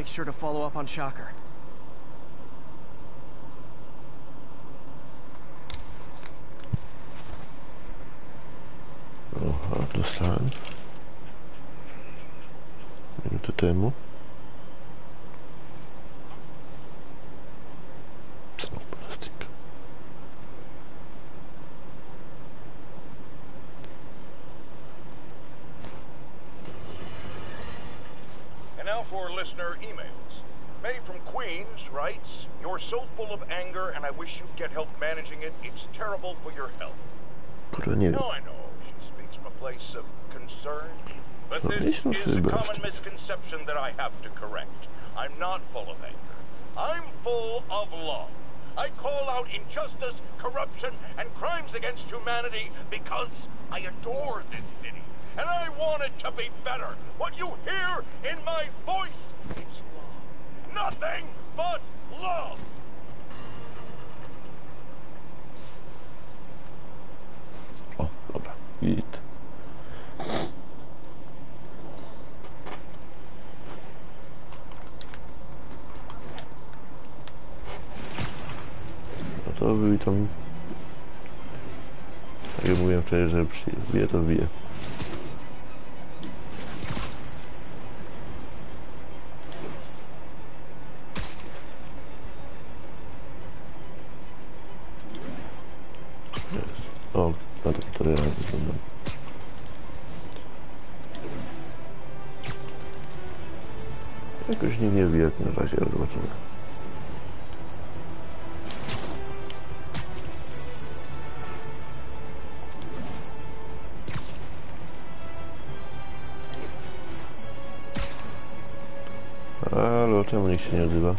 make sure to follow up on Shocker. Oha, dostałem minutę temu. Znowu plastik. And now for listener emails. May from Queens writes, "You're so full of anger and I wish you'd get help managing it. It's terrible for your health." Kurwa, nie wiem. No, I know. She speaks from a place of concern. But this is a common misconception that I have to correct. I'm not full of anger. I'm full of love. I call out injustice, corruption, and crimes against humanity because I adore this city. And I want it to be better. What you hear in my voice is love. Nothing but love. O, dobra. Git. No to witam. Tak jak mówiłem wczoraj, że wbije to wbije. O, na to półtorej razy wyglądam. Jakoś nie wie jak na razie, ale zobaczymy. Ale czemu nikt się nie odzywa?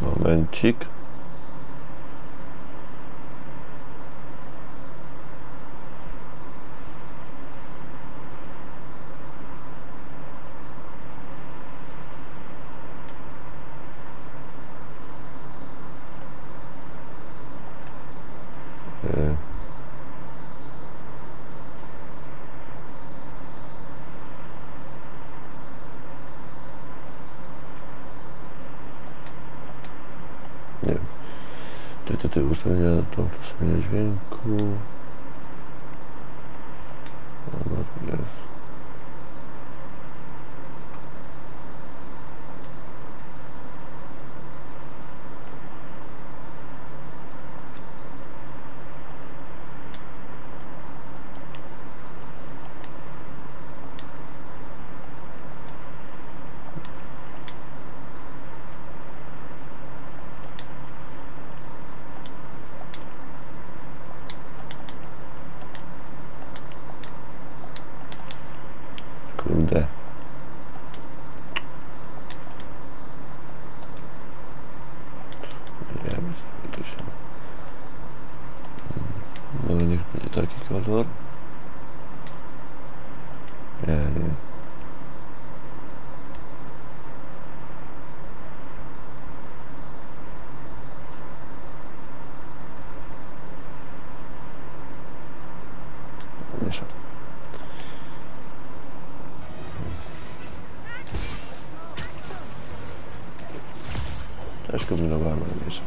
Momencik. Nie wiem. Te ustawienia, to ustawienia dźwięku. Dobra, jest. Kurde. Nie wiem, to się... No niech będzie taki kolor. Nie. Mieszam. Też kombinowałem, ale mieszam.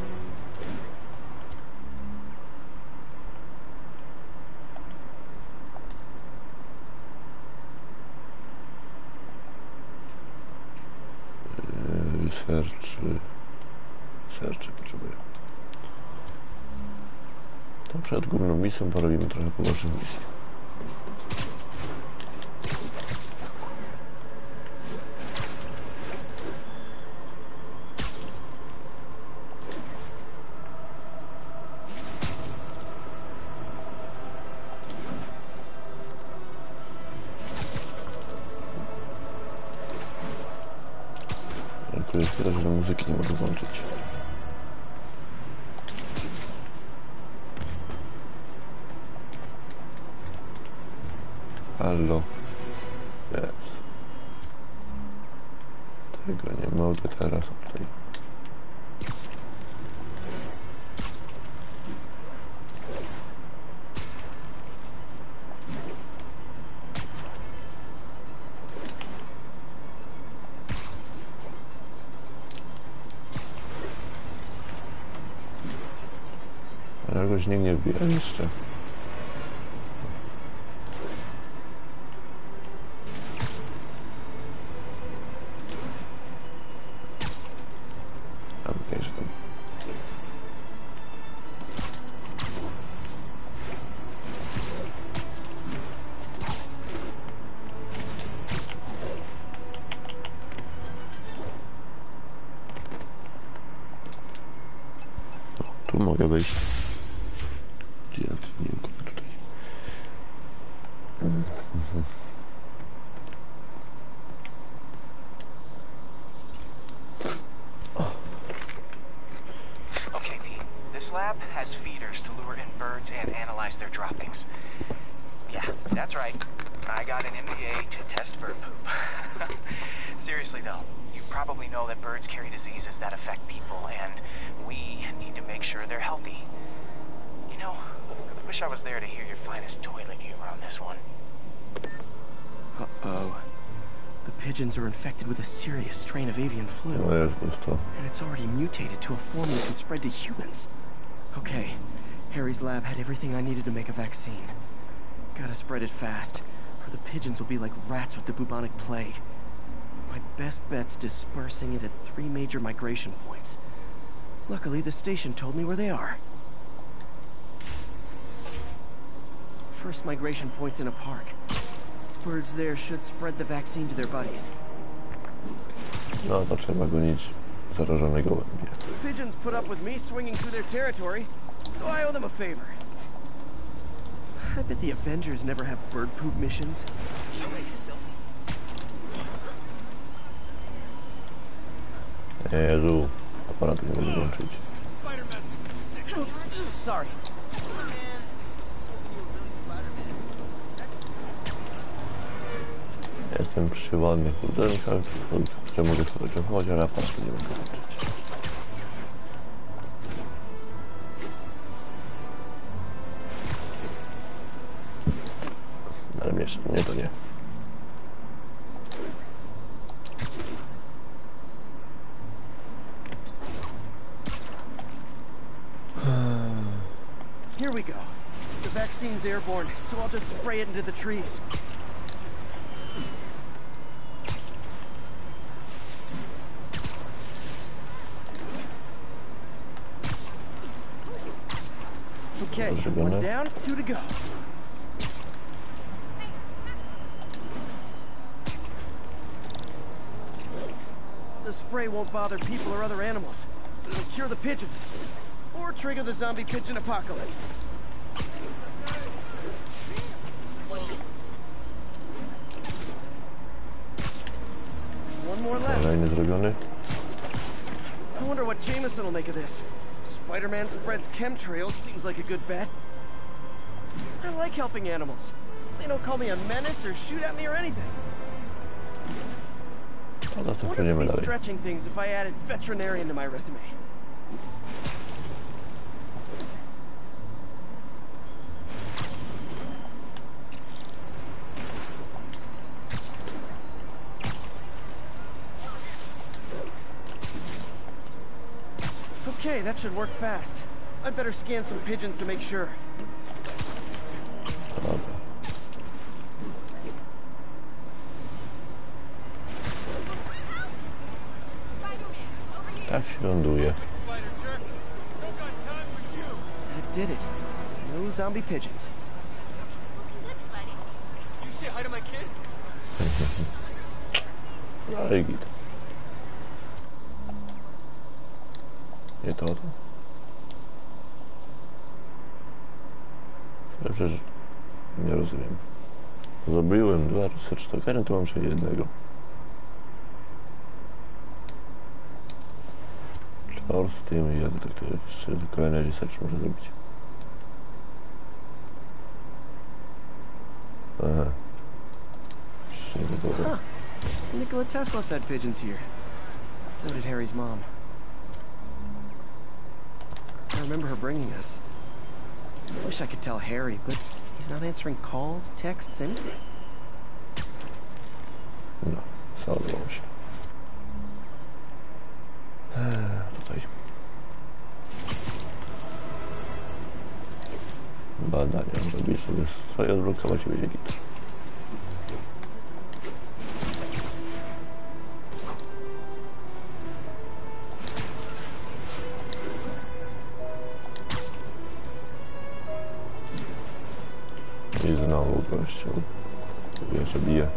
Serczy potrzebuję. To przed główną misją porobimy trochę pobocznych misji. Jest tyle, że muzyki nie mogę włączyć. Halo. Jest. Tego nie mogę teraz tutaj. Ale jakoś nikt nie wbija jeszcze. Okej, że tam. O, tu mogę wejść. Gdzie ja tu nie mogę tutaj? Okay, Pete. This lab has feeders to lure in birds and analyze their droppings. Yeah, that's right. I got an MBA to test bird poop. Seriously though, you probably know that birds carry diseases that affect people, and we need to make sure they're healthy. You know, I wish I was there to hear your finest toilet humor on this one. Uh-oh. The pigeons are infected with a serious strain of avian flu. No jest to. And it's already mutated to a form that can spread to humans. Okay, Harry's lab had everything I needed to make a vaccine. Gotta spread it fast, or the pigeons will be like rats with the bubonic plague. My best bet's dispersing it at 3 major migration points. Luckily, the station told me where they are. First migration point's in a park. Birds there should spread the vaccine to their buddies. No to trzeba gonić zarażonego łębia. Pigeons put up with me swinging through their territory, so I owe them a favor. I bet the Avengers never have bird poop missions. Jezu, aparatu nie mogę włączyć. Oops, sorry. Jestem przy ładnych budynkach, które mogę fotografować, ale aparatu nie mogę włączyć. Ale mnie to nie. Here we go. The vaccine's airborne, so I'll just spray it into the trees. Okay, 1 down, 2 to go. The spray won't bother people or other animals, but it'll cure the pigeons. Or trigger the zombie pigeon apocalypse. One more left. Kolejny zrobiony. I wonder what Jameson will make of this. Spider-Man spreads chemtrails, seems like a good bet. I like helping animals. They don't call me a menace or shoot at me or anything. No to Wouldn't przejdziemy be dalej. stretching things if I added veterinarian to my resume. Okay, that should work fast. I'd better scan some pigeons to make sure. Dobra. Tak się ląduje. I did it. No zombie pigeons. You say hi to my kid? No i git. Nie to. Przecież nie rozumiem. Zrobiłem 2 research, tu mam jeszcze jednego. Czwarty z tym jak to jeszcze kolejny research może zrobić. Aha. Huh. Nikola Tesla fed pigeons here. So did Harry's mom. I remember her bringing us. I wish I could tell Harry, but he's not answering calls, texts, anything. No, załadowało się. Tutaj. Badania. Robisz sobie stroje, odblokować i będzie git. I znowu gościu. Jeszcze bije.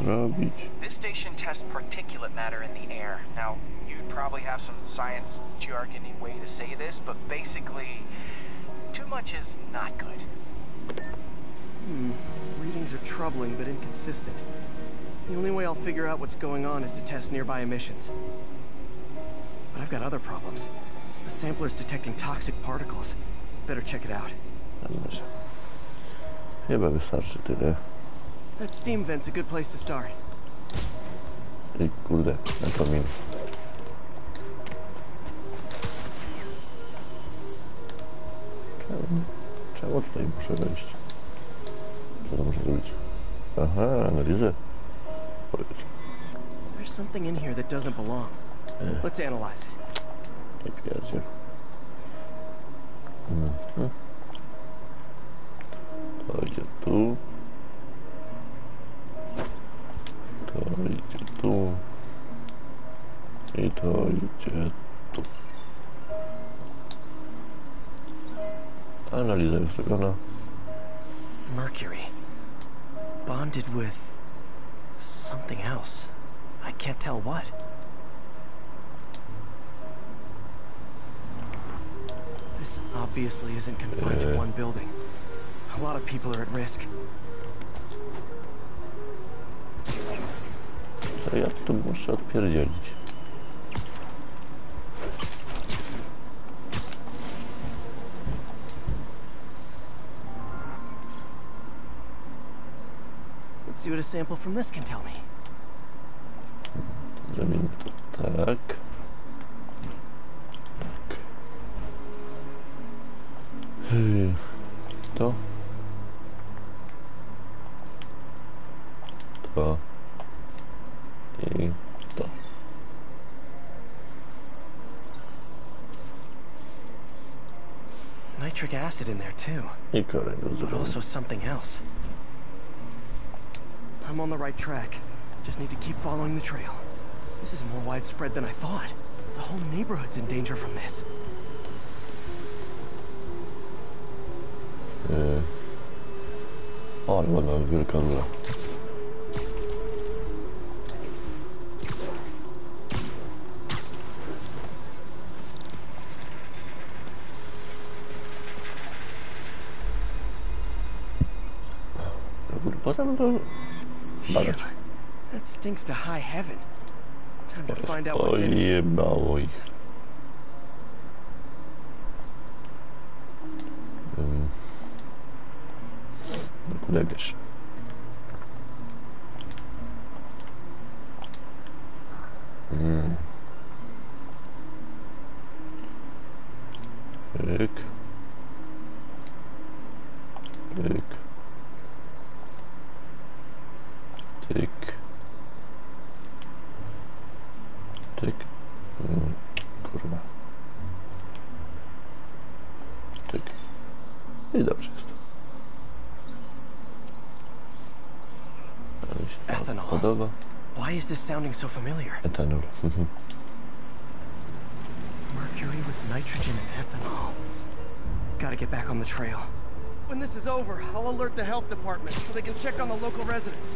Robić. This station tests particulate matter in the air. Now, you'd probably have some science jargony way to say this, but basically, too much is not good. Readings are troubling but inconsistent. The only way I'll figure out what's going on is to test nearby emissions. But I've got other problems. The sampler's detecting toxic particles. Better check it out. Dobrze. Chyba wystarczy tyle. That steam vent's a good place to start. I kurde, na komin. Czemu tutaj muszę wejść? Co to muszę zrobić? Aha, analizę. There's something in here that doesn't belong. Let's analyze it. Nie pierdzie. To idzie tu. To idzie tu. I to idzie tu. Analiza jest zrobiona. Mercury. Bonded with something else. I can't tell what. This obviously isn't confined to one building. A lot of people are at risk. To ja tu muszę odpierdzielić. Let's see what a sample from this can tell me. Zrobimy to tak. Tak. To. To. I to. Nitric acid in there too. I kolejny But zrobiony. also something else. I'm on the right track. Just need to keep following the trail. This is more widespread than I thought. The whole neighborhood's in danger from this. O, ale ładna wielka rura. Potem to badać. That stinks to high heaven. Time to find out what's in it. Ojebało ich. Kurde wiesz. Pyk. Pyk. Tyk. Tyk. Kurwa. Tyk. I dobrze jest. Ale się to Ethanol. podoba. Why is this sounding so familiar? Etanol. Mercury with nitrogen and ethanol. Gotta get back on the trail. When this is over, I'll alert the health department so they can check on the local residents.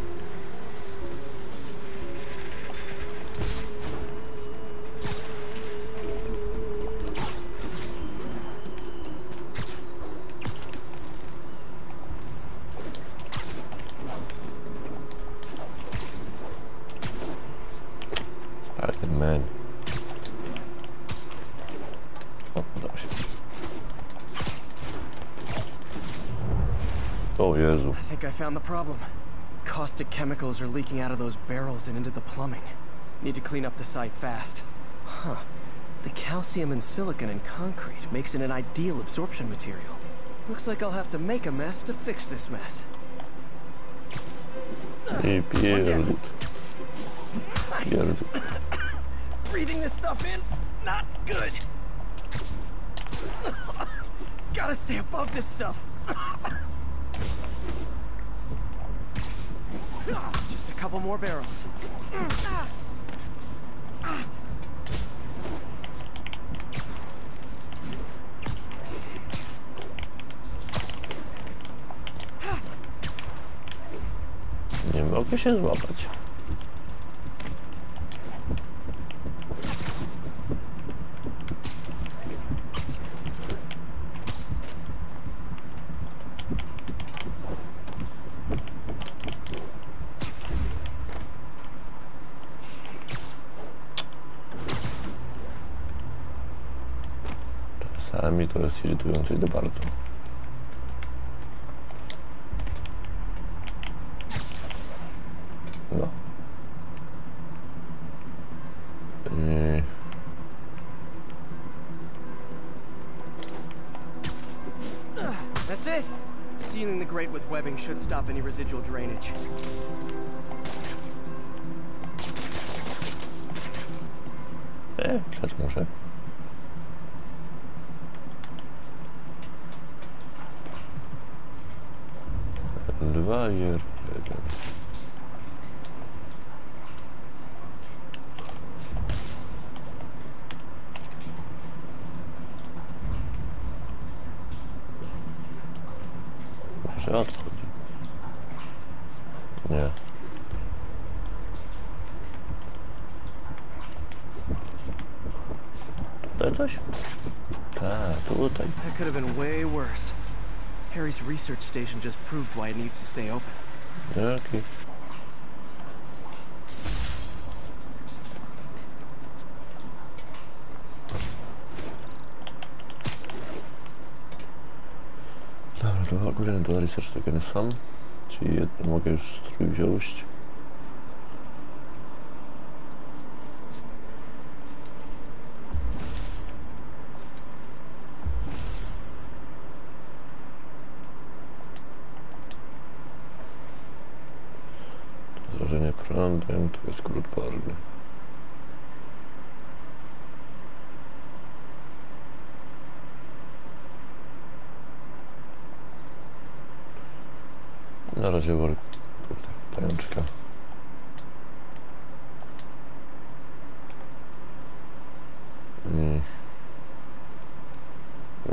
Man. O, udało się. O Jezu. I think I found the problem. Caustic chemicals are leaking out of those barrels and into the plumbing. Need to clean up the site fast. Huh. The calcium and silicon in concrete makes it an ideal absorption material. Looks like I'll have to make a mess to fix this mess. I pierdut. Pierdut. Breathing this stuff in, not good. Gotta stay above this stuff. Just a couple more barrels. Nie mogę się złapać. Czasami to jest irytujące i to bardzo. No. That's it. Sealing the grate with webbing should stop any residual drainage. Teraz muszę. Dwa i jeden. Może odchodzi. Nie. Tutaj coś? Tak, tutaj. That could have been way worse. Harry's research station just proved why it needs to stay open. Jaki? Dobra, to ogólnie do research takie sam. Czyli jedno mogę już strój wziąć. Zrażenie prądem, tu jest krót barwy. Na razie worek, kurde, pajączka.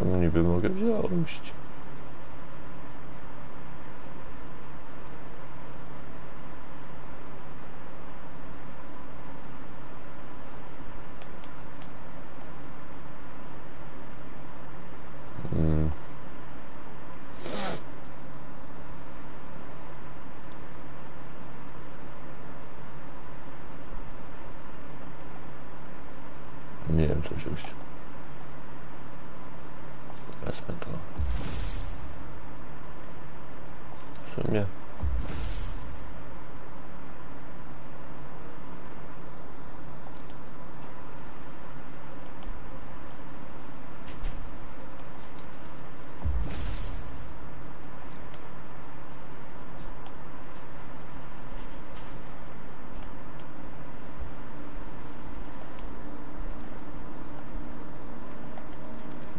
No niby mogę wziąć. Nie wiem co wziąć. Wezmę to. W sumie.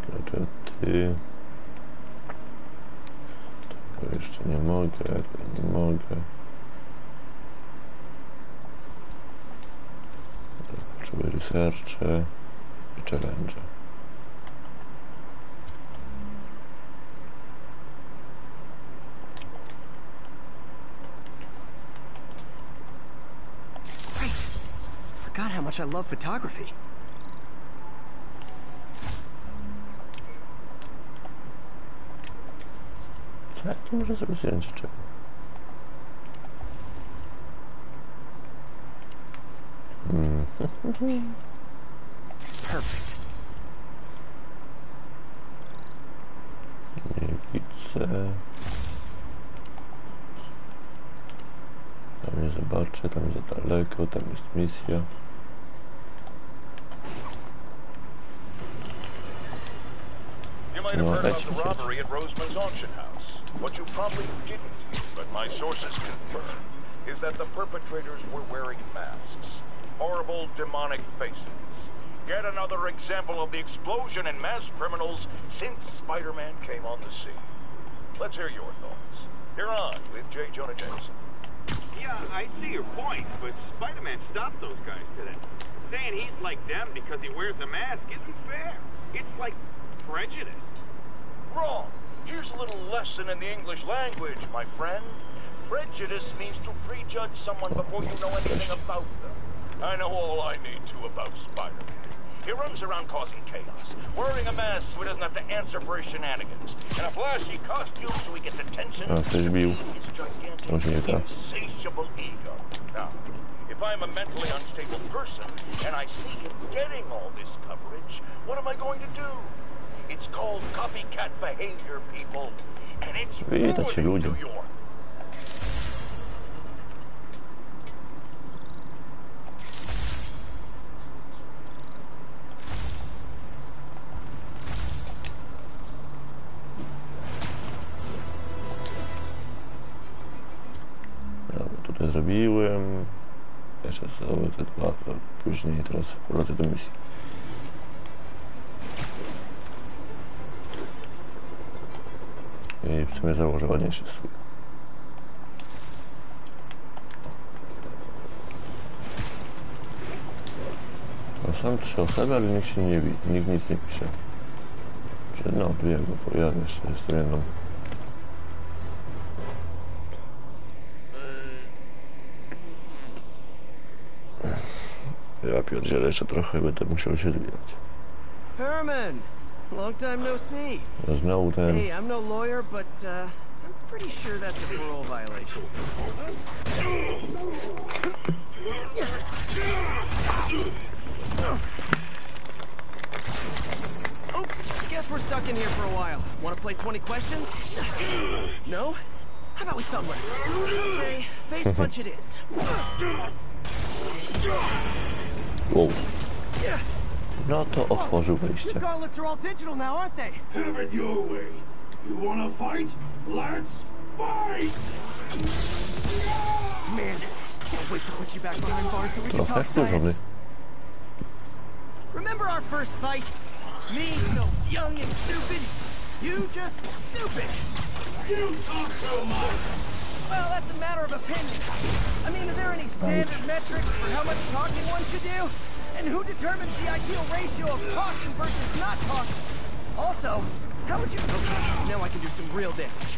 Gadżety. Tego jeszcze nie mogę, tego nie mogę. Potrzebuję researche i challenge. Forgot how much I love photography. Jak to może sobie zdjęcie czego? Perfect. Widzę. Tam nie zobaczę, tam jest za daleko, tam jest misja. You might have heard about the robbery at Roseman's auction house. What you probably didn't hear, but my sources confirm, is that the perpetrators were wearing masks. Horrible, demonic faces. Yet another example of the explosion in mass criminals since Spider-Man came on the scene. Let's hear your thoughts. You're on with J. Jonah Jameson. Yeah, I see your point, but Spider-Man stopped those guys today. Saying he's like them because he wears a mask isn't fair. It's like prejudice. Wrong. Here's a little lesson in the English language, my friend. Prejudice means to prejudge someone before you know anything about them. I know all I need to about Spider-Man. He runs around causing chaos, wearing a mask so he doesn't have to answer for his shenanigans, and a flashy costume so he gets attention. His gigantic, insatiable ego. Now, if I'm a mentally unstable person, and I see him getting all this coverage, what am I going to do? It's called copycat behavior, people, and it's ruining New York. Zrobiłem. Jeszcze sobie te dwa, później teraz polecę do misji. I w sumie założę ładniejszy swój. No są 3 osoby, ale nikt się nie widzi, nikt nic nie pisze. Czy no, dwie go pojadę, jeszcze jestem jedną. Ja pierdzielę, jeszcze trochę będę musiał się zwijać. Herman, long time no see. Znowu ten... Hey, I'm no lawyer, but I'm pretty sure that's a parole violation. Oops, guess we're stuck in here for a while. Want to play 20 questions? No? How about we thumb wrestle? Okay, face punch it is. Wow. No to otworzył wejście. The gauntlets are all digital now, aren't they? Have it your way. You wanna fight? Let's fight! Man, can't wait to put you back behind bars so we can talk science. Remember our first fight? Me, so young and stupid. You just stupid. You talk so much! Well, that's a matter of opinion. I mean, are there any standard metrics for how much talking one should do? And who determines the ideal ratio of talking versus not talking? Also, how would you... Okay, now I can do some real damage.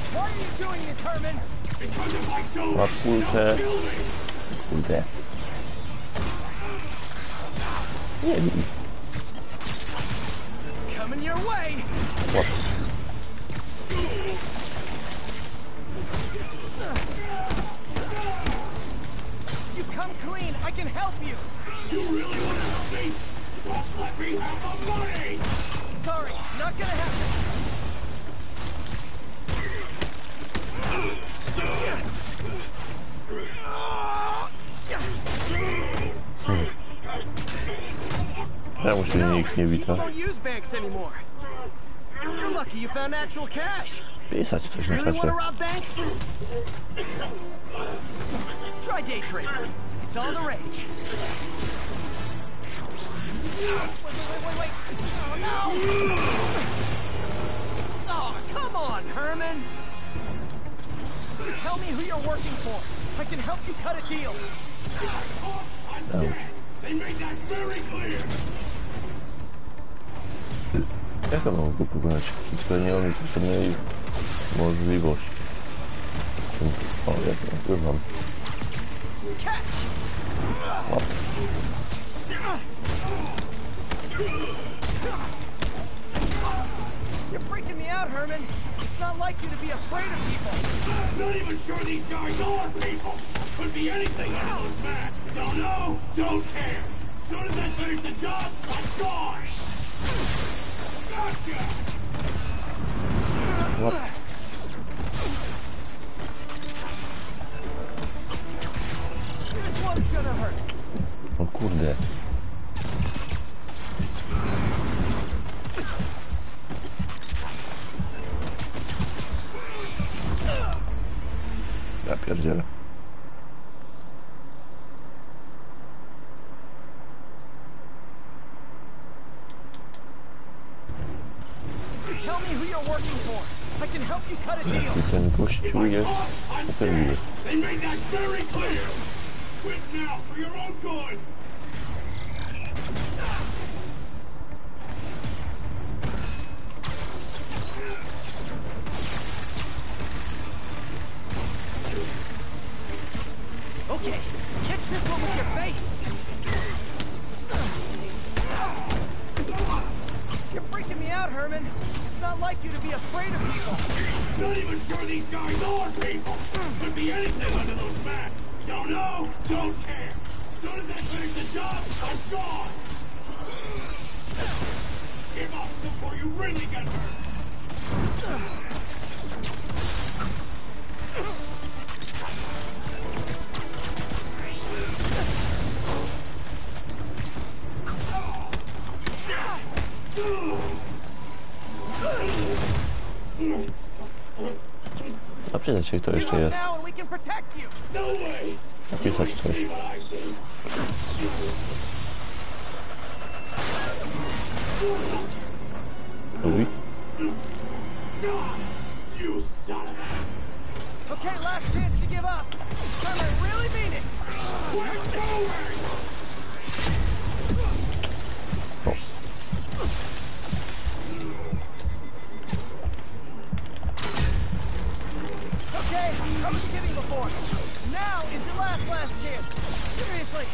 Why are you doing this, Herman? Because if I don't, Ma kulkę. Kurde. Nie wiem. Coming your way. What? You come clean, I can help you. you really want to help me? Just let me have the money! Sorry, not gonna happen. Czemu się nikt nie wita? Don't use banks anymore. You're lucky you found actual cash. Pisać coś na Really want to czacie. rob banks? Try day trading. It's all the rage. Wait. Oh, no! Oh, come on, Herman! Tell me who you're working for. I can help you cut a deal. They made that very clear! Jak mam go pokonać? Spełniło mi pewnej możliwości. O, jak już mam. O. You're freaking me out, Herman. It's not like you to be afraid of people. I'm not even sure these guys are people. Could be anything under those masks. Don't know, don't care. As soon as I finish the job, I'm gone. Gotcha. What? This one's gonna hurt. O kurde. Ja pierdzielę. Tell me who you're working for. I can help you cut a deal. Ten gościu jest uperliwy. They made that very clear. Quit now for your own good. Okay, catch this one with your face. You're freaking me out, Herman. It's not like you to be afraid of people. Not even sure these guys are people. Could be anything under those masks. Don't know, don't care. As soon as I finish the job, I'm gone. Give up before you really get hurt. Napisać się, kto jeszcze jest. Now and we can protect you. No way. Napisać coś. See what I see. Lubi? You son of a... Okay, last chance to give up. Time I really mean it. We're going! O. Okay, I was kidding before. Now is your last chance. Seriously.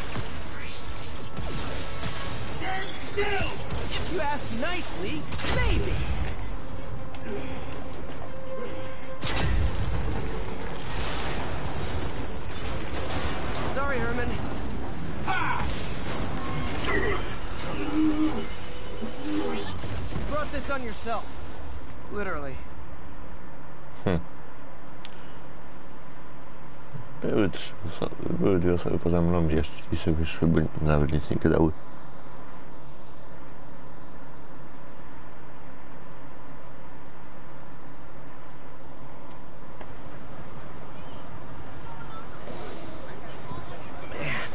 Stand still! If you ask nicely, maybe. Sorry, Herman. Ha! You brought this on yourself. Literally. Były dwie osoby poza mną, jeszcze i sobie wyszły, bo nawet nic nie gadały. Man,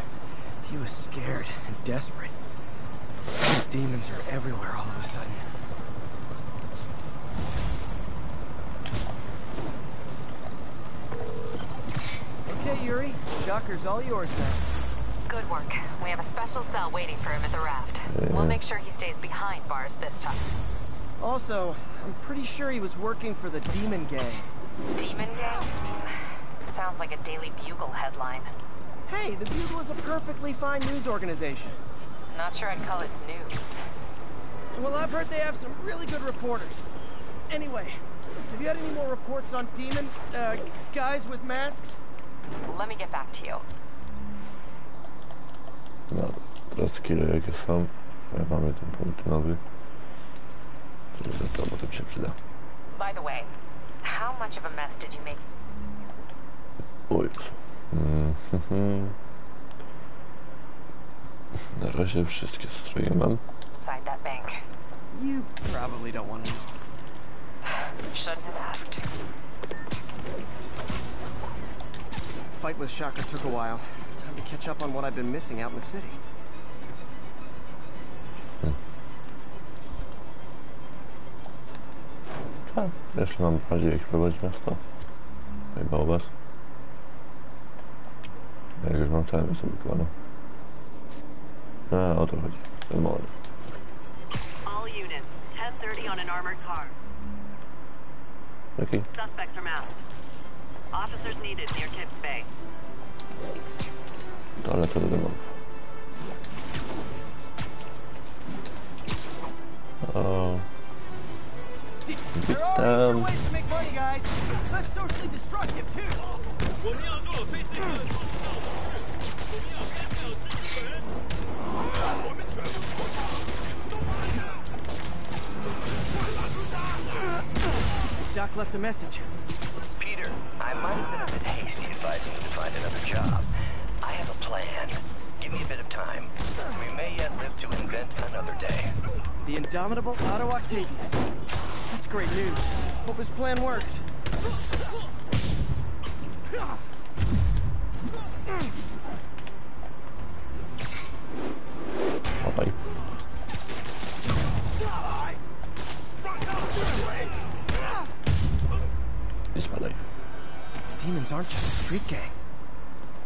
he was scared and desperate. These demons are everywhere all of a sudden. Okay, Yuri, Shocker's all yours now. Good work. We have a special cell waiting for him at the raft. We'll make sure he stays behind bars this time. Also, I'm pretty sure he was working for the Demon Gang. Demon Gang? Sounds like a Daily Bugle headline. Hey, the Bugle is a perfectly fine news organization. Not sure I'd call it news. Well, I've heard they have some really good reporters. Anyway, have you had any more reports on demon, guys with masks? Let me get back to you. No, teraz kile jakie są. Mamy ten punkt nowy. To potem się przyda. By the way, how much of a mess did you make? O Jezu. Na razie wszystkie stroje mam. Inside that bank. You probably don't want to know. Shouldn't have asked. Fight with Shocker took a while. Time to catch up on what I've been missing out in the city. Tak, jeszcze mam bardziej jak prowadzić miasto. Chyba u was. Jak już mam całe miasto wykonane. A, o to chodzi. Ten moment. All units, 10:30 on an armored car. Jaki? Suspects are masked. Officers needed near Tips Bay. To lecę do demolów. Did Witam. Doc left a message. Peter, I might have been a bit hasty advising you to find another job. I have a plan. Give me a bit of time. We may yet live to invent another day. The indomitable Otto Octavius. That's great news. Hope his plan works. Spadaj. I spadaj. These demons aren't just a street gang.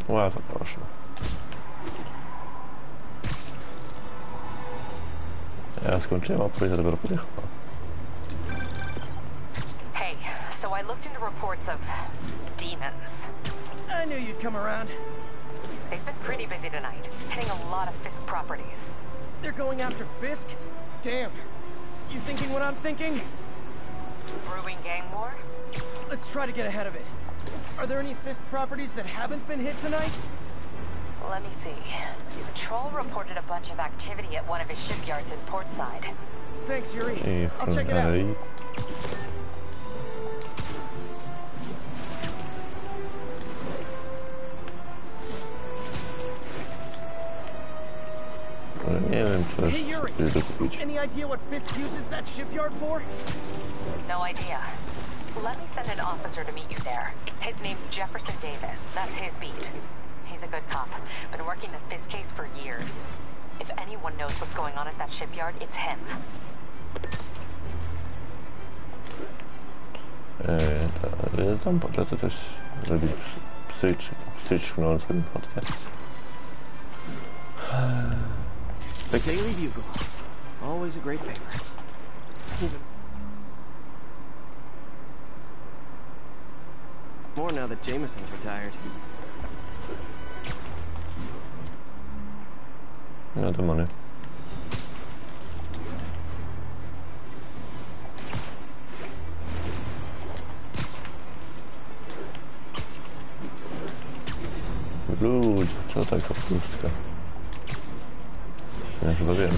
Łatwo proszę. Ja skończyłem, a później dopiero podjechał. Hey, so I looked into reports of demons. I knew you'd come around. They've been pretty busy tonight, hitting a lot of Fisk properties. They're going after Fisk? Damn. You thinking what I'm thinking? Brewing gang war? Let's try to get ahead of it. Are there any Fisk properties that haven't been hit tonight? Let me see. Patrol reported a bunch of activity at one of his shipyards in Portside. Thanks, Yuri. I'll check it out. Hey, Yuri. Any idea what Fisk uses that shipyard for? No idea. Let me send an officer to meet you there. His name's Jefferson Davis. That's his beat. He's a good cop. Been working the Fisk case for years. If anyone knows what's going on at that shipyard, it's him. Tam polecę też zrobić pstryczną swoim fotkę. Daily Bugle. Always a great paper. More now that Jameson's retired. No to money. Ludź, co taka pustka? Ja chyba wiem.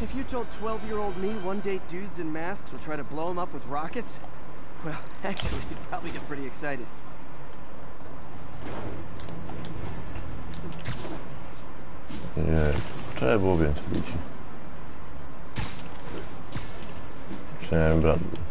If you told 12-year-old me one day dudes in masks would try to blow him up with rockets, well, actually, you'd probably get pretty excited. Nie, trzeba było więcej ludzi. Przynajmniej Bradley.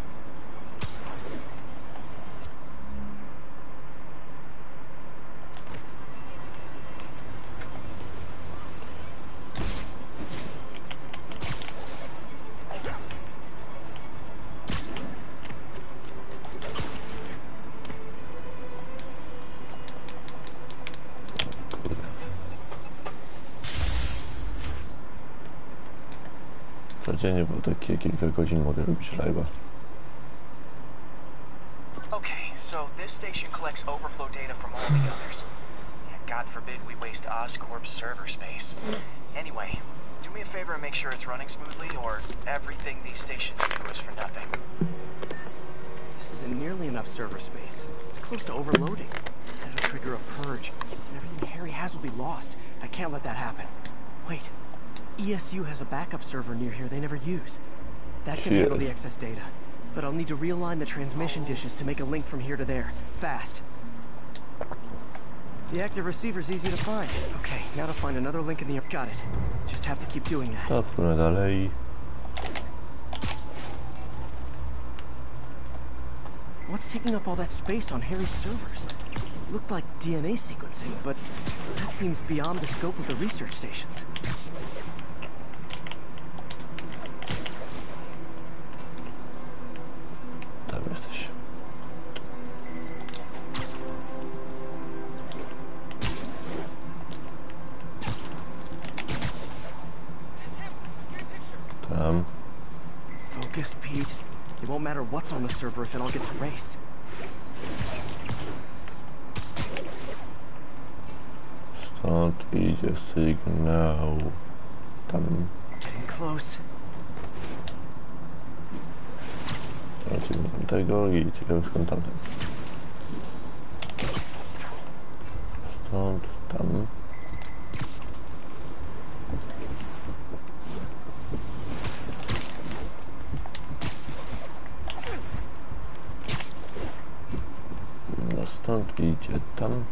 Codziennie było takie kilka godzin mogę robić live'a. Okay, so this station collects overflow data from all the others. God forbid we waste Oscorp's server space. Anyway, do me a favor and make sure it's running smoothly, or everything these stations do is for nothing. This isn't nearly enough server space. It's close to overloading. That'll trigger a purge, and everything Harry has will be lost. I can't let that happen. Wait. ESU has a backup server near here they never use. That can handle the excess data. But I'll need to realign the transmission dishes to make a link from here to there. Fast. The active receiver's easy to find. Okay, now to find another link in the... Got it. Just have to keep doing that. Odpłynę dalej. What's taking up all that space on Harry's servers? It looked like DNA sequencing, but that seems beyond the scope of the research stations. Tam jesteś. Tam. Focus, Pete. It won't matter what's on the server if it all gets erased. Stąd idzie sygnał. Tam. Getting close. Lecimy tamtego i ciekawe skąd tamten. Stąd, tam. No stąd idzie tam.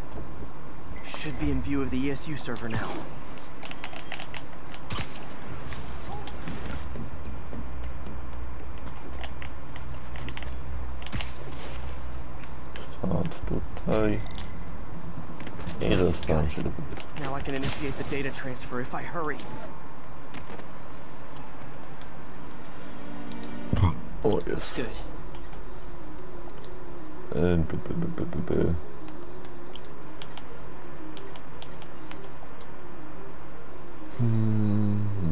Should be in view of the ESU server now. Stąd tutaj. I dostałem się do góry. Now I can initiate the data transfer if I hurry. O, Looks jest. good.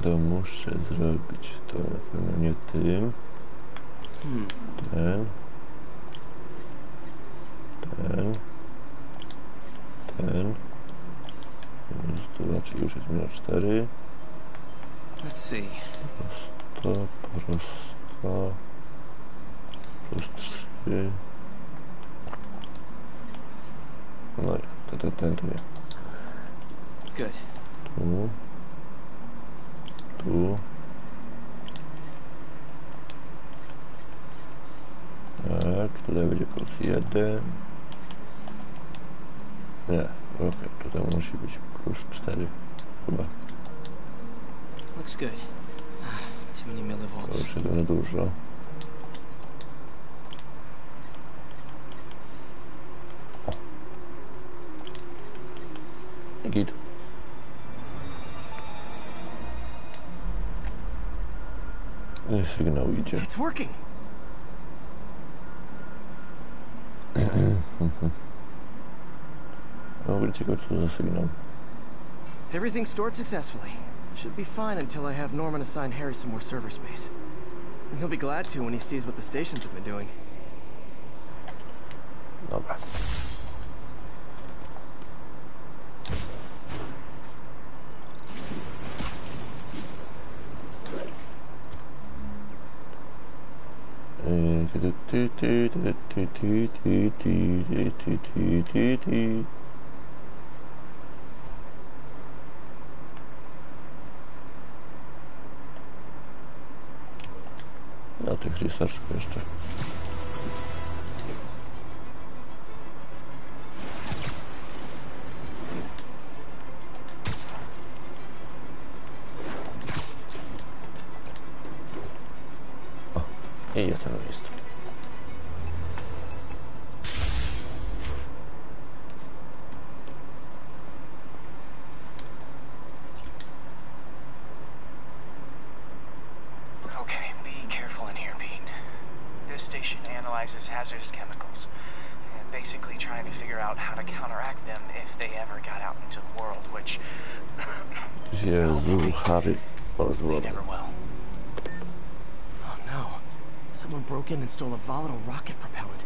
To muszę zrobić to na pewno nie tym. Ten. Tu raczej już jest minus 4. Let's see. Prosto. Plus 3. No i ten tu nie. Good. Tu. Tak, tutaj będzie plus 1. Nie, okej, tutaj musi być plus 4 chyba. Looks good. Too many To millivolts. już jest za dużo. Git. I sygnał idzie. It's working. Mogę ciekawe co za sygnał. Everything stored successfully. Should be fine until I have Norman assign Harry some more server space. And he'll be glad to when he sees what the stations have been doing. Dobra. Na tych researchów jeszcze. O, i jestem na miejscu. Okay, be careful in here, Pete. This station analyzes hazardous chemicals, and basically trying to figure out how to counteract them if they ever got out into the world, which Jezu, Harry, they pozwolę. never will. Oh no. Someone broke in and stole a volatile rocket propellant.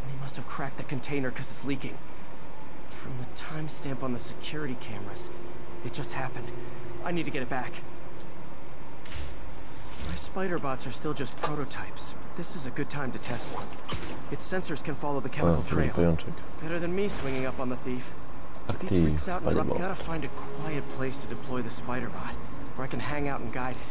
And he must have cracked the container because it's leaking. From the timestamp on the security cameras, it just happened. I need to get it back. My spider bots are still just prototypes, but this is a good time to test one. Its sensors can follow the chemical trail. Pajączek. Better than me swinging up on the thief. If he Active freaks out and spider drops, bot. gotta find a quiet place to deploy the spider bot, where I can hang out and guide it.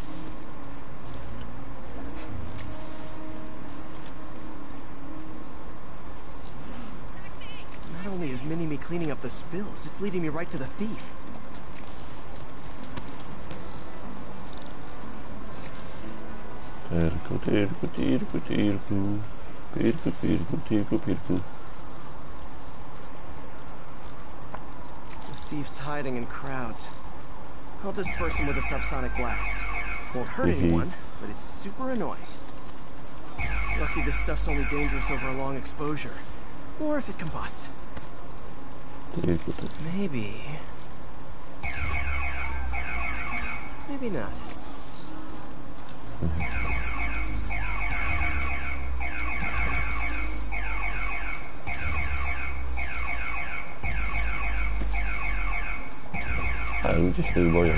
Not only is Mini-Me cleaning up the spills, it's leading me right to the thief. Tyrku, tyrku, tyrku, tyrku. Pirku, pirku, pirku, pirku. The thief's hiding in crowds. I'll disperse him with a subsonic blast. Won't hurt anyone, but it's super annoying. Lucky this stuff's only dangerous over a long exposure. Or if it combusts. Maybe. Maybe not. Ale ludzie się boją.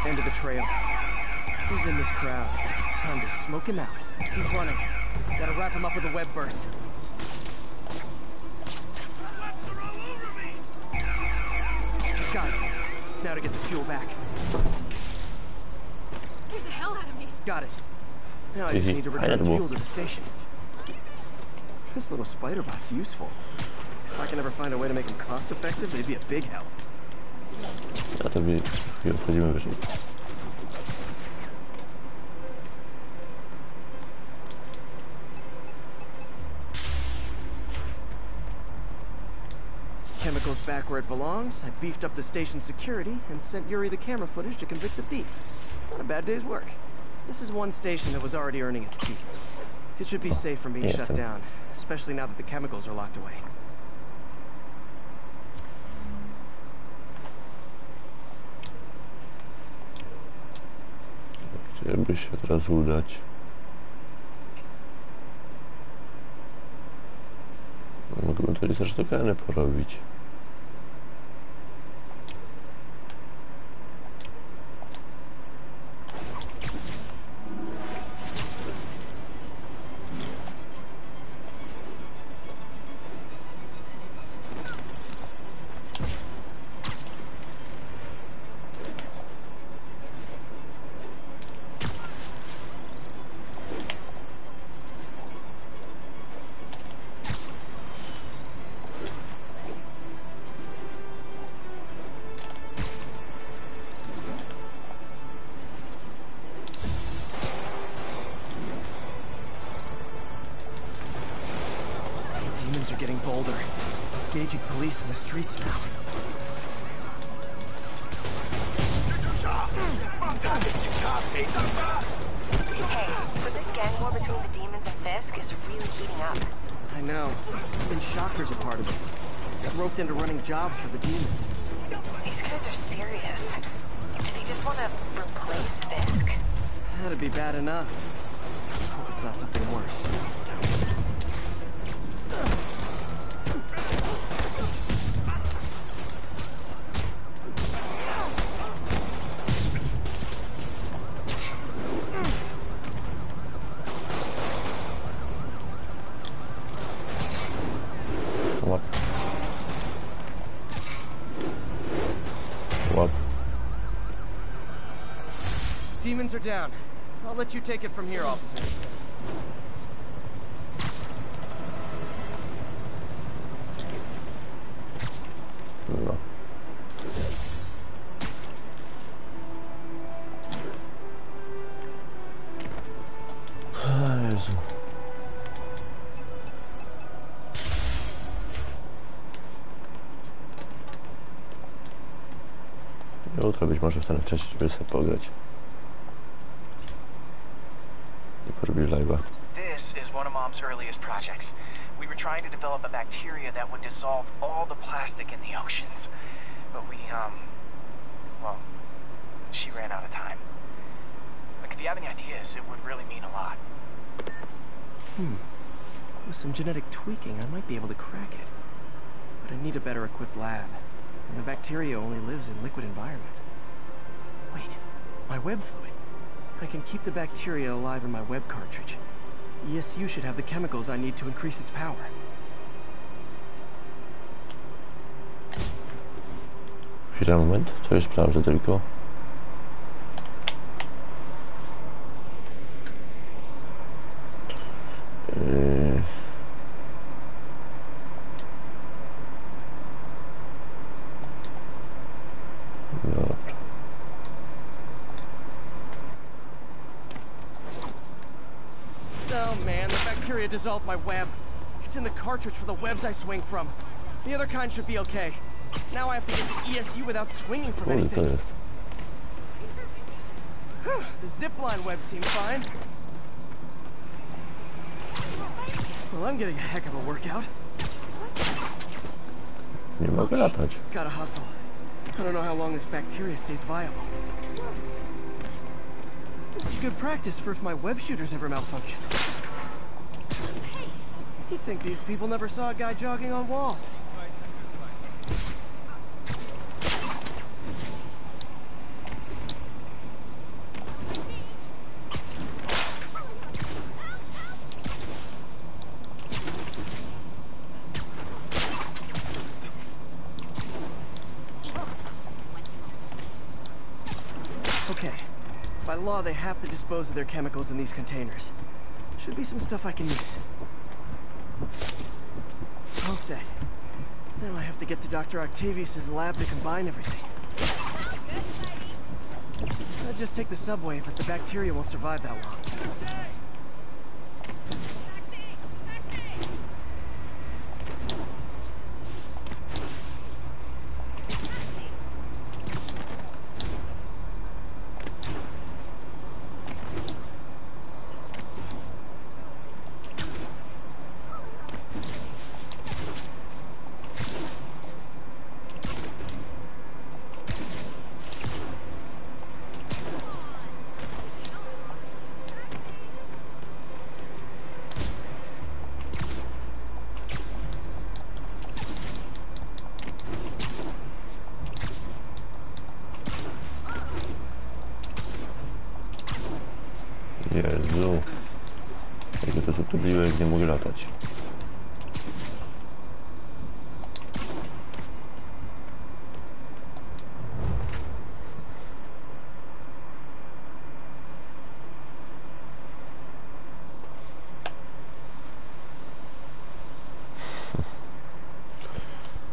End of the trail. He's in this crowd. Time to smoke him out. He's running. Gotta wrap him up with a web burst. Got it. Now to get the fuel back. Get the hell out of me. Got it. Now I just need to return fuel to the station. This little spider bot's useful. If I can ever find a way to make them cost effective, they'd be a big help. A to wchodzimy wyżej. Chemicals back where it belongs. I beefed up the station's security and sent Yuri the camera footage to convict the thief. Not a bad day's work. This is one station that was already earning its keep. It should be safe from being shut down, especially now that the chemicals are locked away. Chciałby się teraz udać. Mógłbym tutaj też tokeny porobić. Engaging police in the streets now. Hey, so this gang war between the demons and Fisk is really heating up. I know. Even Shocker's a part of it. Got roped into running jobs for the demons. These guys are serious. Do they just want to replace Fisk? That'd be bad enough. Hope it's not something worse. Demons are down. I'll let you take it from here, officer. No. Jezu. Jutro być może wstanę wcześniej, żeby sobie pograć. This is one of Mom's earliest projects. We were trying to develop a bacteria that would dissolve all the plastic in the oceans. But well, she ran out of time. Like, if you have any ideas, it would really mean a lot. With some genetic tweaking, I might be able to crack it. But I need a better equipped lab. And the bacteria only lives in liquid environments. Wait, my web fluid. I can keep the bacteria alive in my web cartridge. ESU should have the chemicals I need to increase its power. Chwila, moment, to już sprawdzę tylko. bacteria dissolved my web. It's in the cartridge for the webs I swing from. The other kind should be okay. Now I have to get to ESU without swinging from anything. The zipline web seems fine. Well, I'm getting a heck of a workout. Nie mogę latać. Gotta hustle. I don't know how long this bacteria stays viable. This is good practice for if my web shooters ever malfunction. You'd think these people never saw a guy jogging on walls. Okay. By law, they have to dispose of their chemicals in these containers. Should be some stuff I can use. All set. Now I have to get to Dr. Octavius's lab to combine everything. I'll just take the subway, but the bacteria won't survive that long. Jezu. Jakie to zutobliwe, jak nie mogę latać.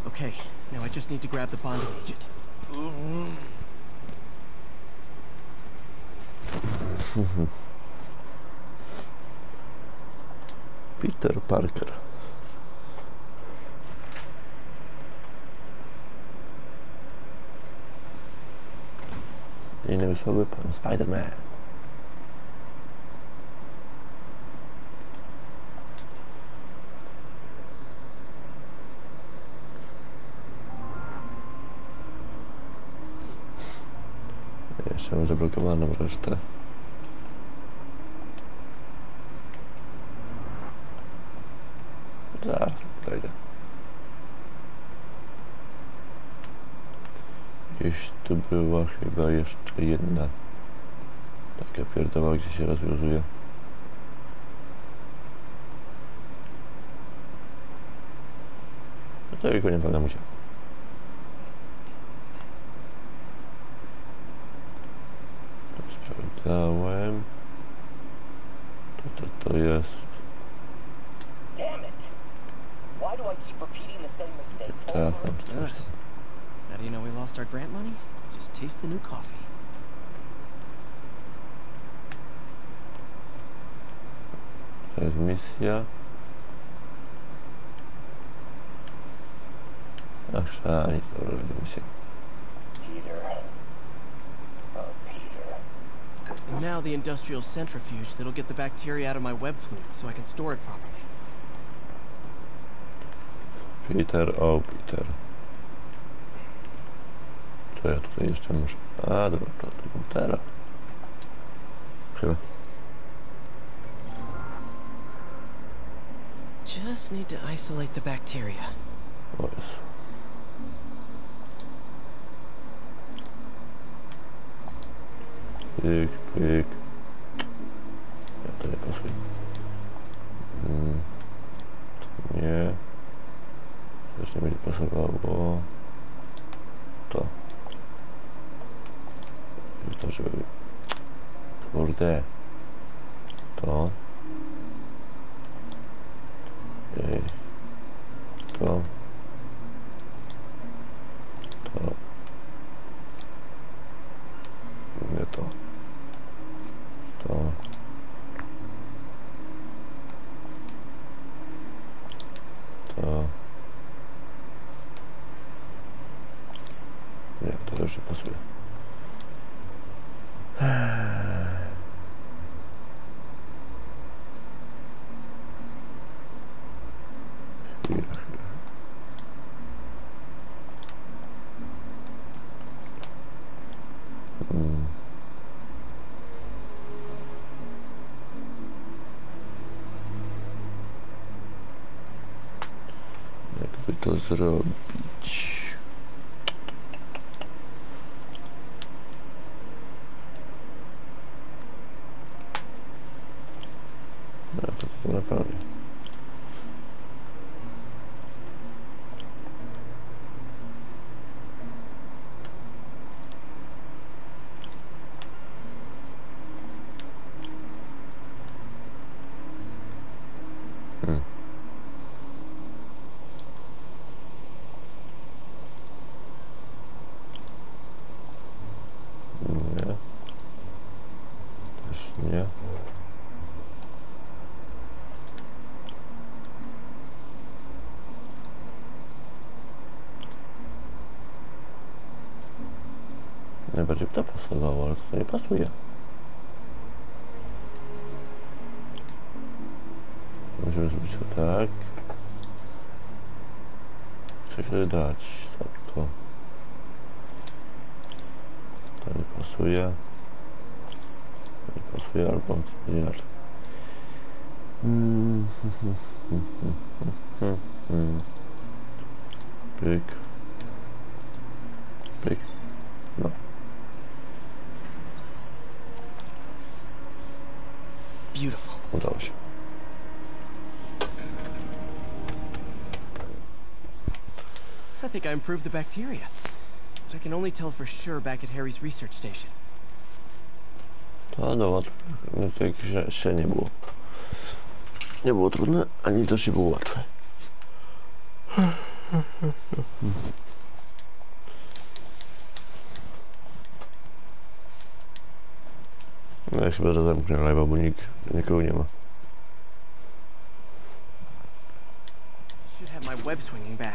Okay, now I just need to grab the bonding agent. Peter Parker. Inny wesoły pan Spider-Man. Jeszcze mam zablokowaną resztę. Zaraz dojdę. Gdzieś tu była chyba jeszcze jedna taka pierdoła, gdzie się rozwiązuje. No to tylko nie pamiętam gdzie. To sprawdzałem. To jest. Damn it! Why do I keep repeating the same mistake over and Good. How do you know we lost our grant money? Just taste the new coffee. To jest misja. Ach, szani, to robi misję. Peter. Oh, Peter. And now the industrial centrifuge that'll get the bacteria out of my web fluid so I can store it properly. Peter, o Peter. Co ja tutaj jeszcze muszę? A, dobra, to do komputera. Chyba. Just need to isolate the bacteria. O Jezu. Pyk, pyk. Ja to nie pasuje. To nie. Też nie będzie pasowało. To. To, żeby... Kurde. To. Ej. To. To. Nie to. To. to... Nie, to już nie pasuje. Jakby to zrobić? No to naprawdę. Najbardziej by to pasowało, ale to nie pasuje. Możemy zrobić to tak. Coś dodać. Tak to. To nie pasuje. To nie pasuje, albo nie inaczej. Pyk. Pyk. No. Beautiful. Udało się. I think I improved the bacteria. But I can only tell for sure back at Harry's research station. To no, to jakieś się nie było. Nie było trudne, ani też nie było łatwe. No ja chyba zamknę live'a, bo nikogo nie ma.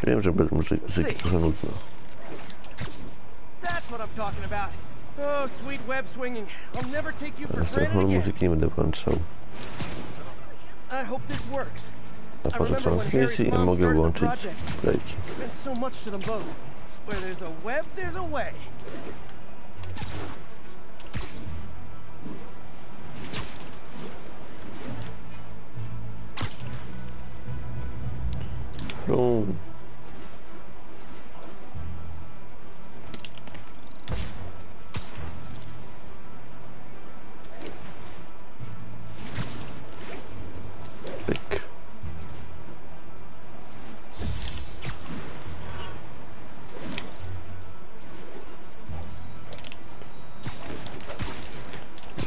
Wiem, że będę muszę być trochę nudno. Ale muzyki nie będę włączał. A poza transmisji nie mogę włączyć kolejki. Pyk.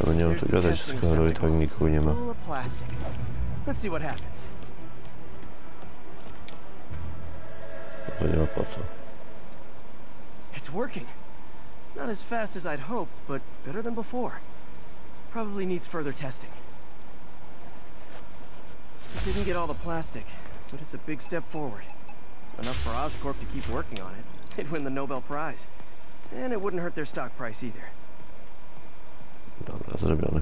No nie mam co gadać, skoro i tak nikogo nie ma. To nie ma po co. It's working. Not as fast as I'd hoped, but better than before. Probably needs further testing. Didn't get all the plastic, but it's a big step forward. Enough for Oscorp to keep working on it. They'd win the Nobel Prize. And it wouldn't hurt their stock price either. Dobra, zrobione.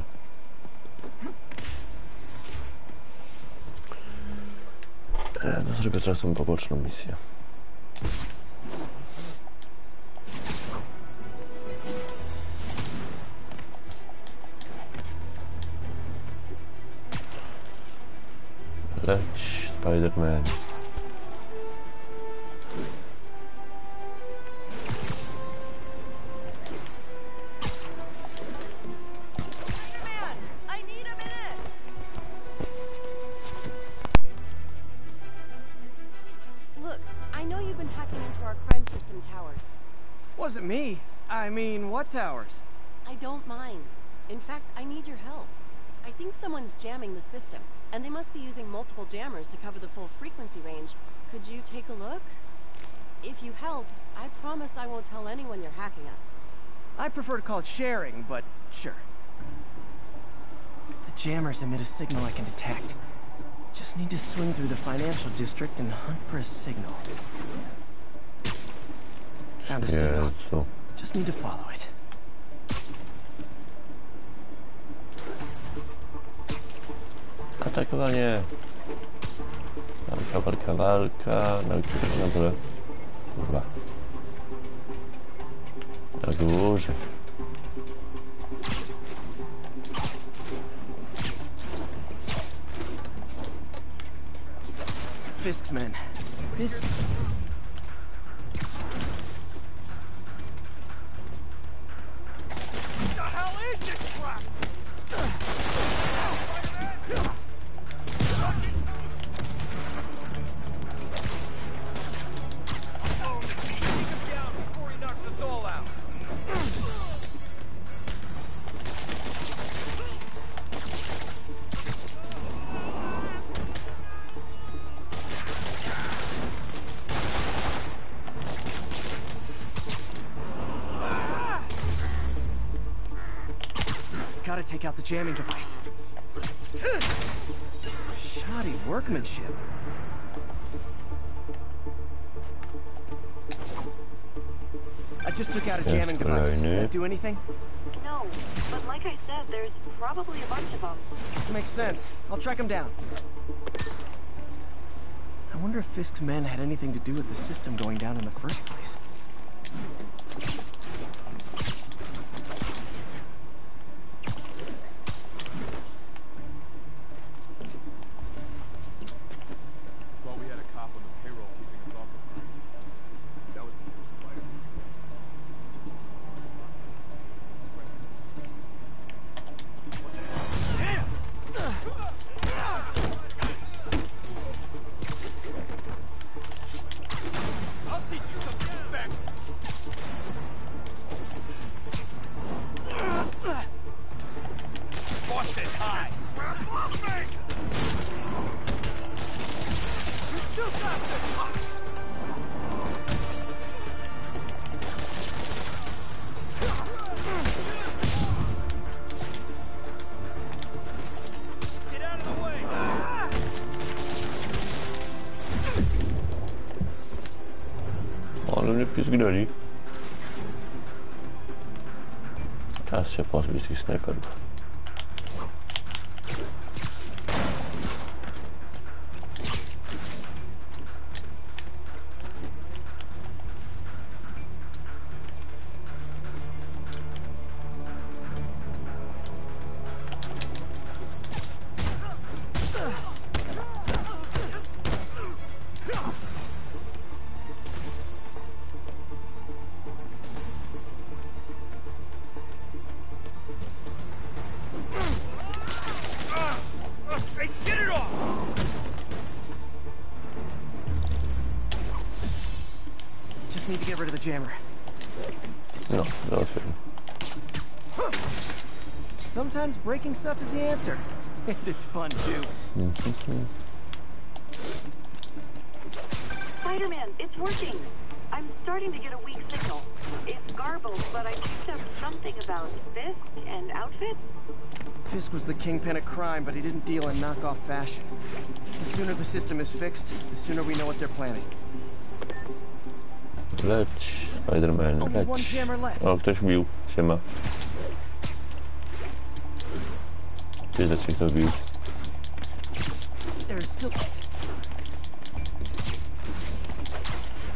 No zrobię teraz tą poboczną misję. Leć, Spider-Man. Wasn't me. I mean, what towers? I don't mind. In fact, I need your help. I think someone's jamming the system, and they must be using multiple jammers to cover the full frequency range. Could you take a look? If you help, I promise I won't tell anyone you're hacking us. I prefer to call it sharing, but sure. The jammers emit a signal I can detect. Just need to swing through the financial district and hunt for a signal. Found a signal. Just need to follow it. Atakowanie. Walka. No i tutaj na dole. Kurwa. Na górze. Fisk's men. This... What the hell is this crap? Gotta take out the jamming device. Shoddy workmanship. I just took out a jamming device. Did that do anything? No, but like I said, there's probably a bunch of them. Makes sense. I'll track them down. I wonder if Fisk's men had anything to do with the system going down in the first place. Ale mnie pizgnęli. Czas się pozbyć tych snajperów. Need to get rid of the jammer. No, załatwiam. Sometimes breaking stuff is the answer. And it's fun too. Spider-Man, it's working. I'm starting to get a weak signal. It's garbled, but I picked up something about Fisk and outfit. Fisk was the kingpin of crime, but he didn't deal in knockoff fashion. The sooner the system is fixed, the sooner we know what they're planning. Leć, Spider-Man, leć. O, ktoś bił. Siema. Wiedzę, czy kto bił.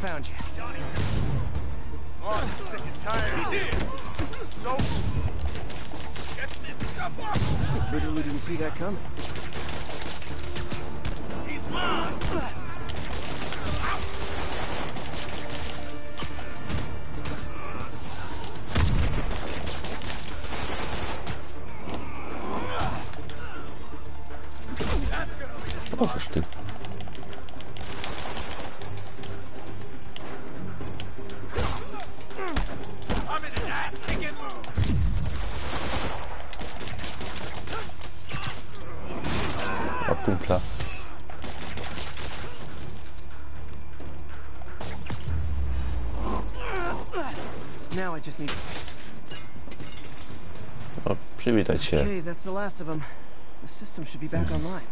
Found you. On, sick and tired. He's in. So, get this stuff up. Literally didn't see that coming. He's mine. Możesz ty. Optymfla. Now I just need. O, przywitać się. Okay, that's the last of them. The system should be back online.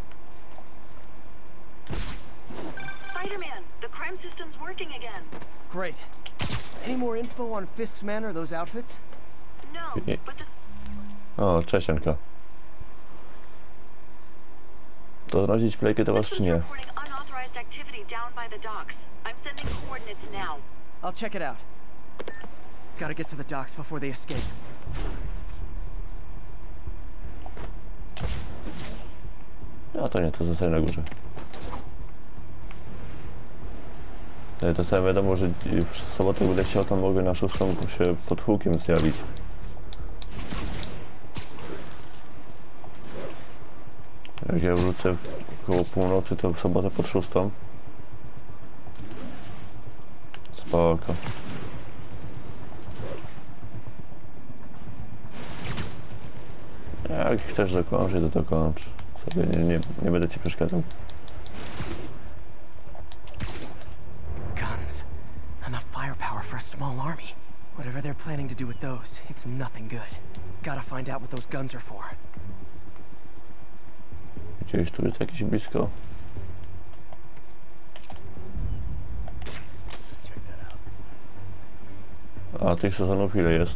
Spider-Man, the crime system's working again. Great. Any more info on Fisk's men or those outfits? No, but the... O, cześć Janka. To razić playkę do was czy nie? reporting unauthorized activity down by the docks. I'm sending coordinates now. I'll check it out. Gotta get to the docks before they escape. No to nie, to zostaje na górze. To samo wiadomo, że w sobotę będę chciał, tam mogę na 6 się pod hukiem zjawić. Jak ja wrócę koło północy, to w sobotę pod 6. Spoko. Jak chcesz dokończyć, to dokończ. Sobie nie będę ci przeszkadzał. Guns. Enough firepower for a small army. Whatever they're planning to do with those, it's nothing good. Gotta find out what those guns are for. Gdzieś tu jest jakiś blisko. A tych sezonów ile jest?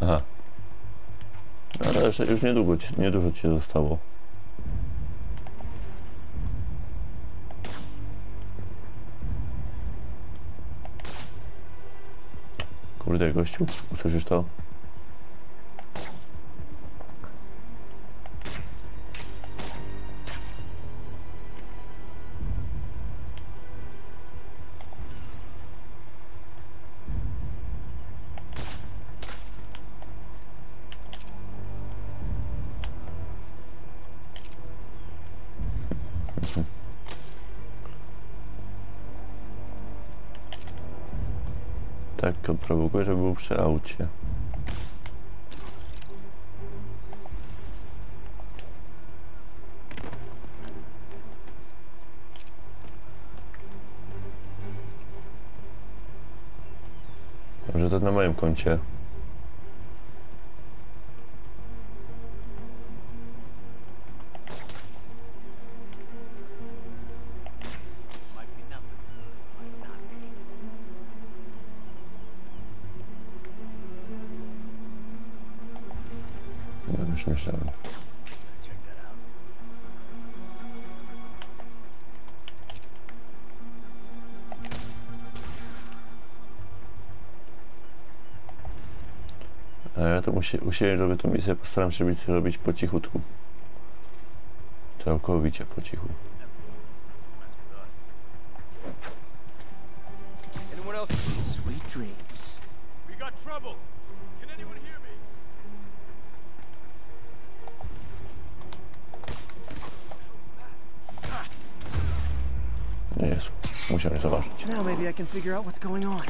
Aha. No ale już niedużo ci zostało. Kurde gościu, usłyszysz to? Tak go prowokuję, żeby był przy aucie. Może to na moim koncie. Już myślałem. A ja to usiłuję, żeby tę misję postaram się robić po cichutku. Całkowicie po cichu. Sweet dreams. We got trouble. Can anyone hear me? Nie jest. Musiałem zobaczyć. Now maybe I can figure out what's going on.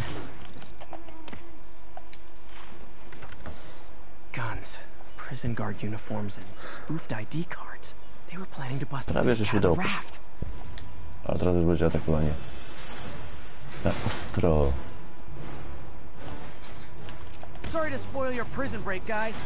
Guns, prison guard uniforms, and spoofed ID cards. They were planning to bust Prawie, że się the dopisz. raft. A teraz już będzie atakowanie. Na ostro. Sorry to spoil your prison break, guys.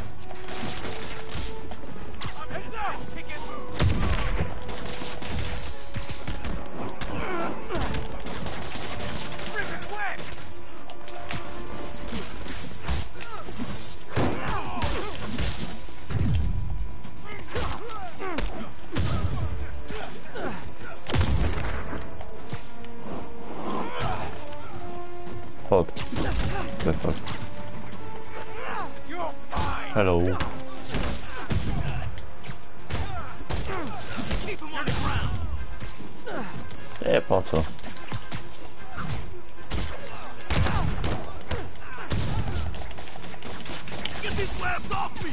Hot. Hello. Po co? Get these labs off me!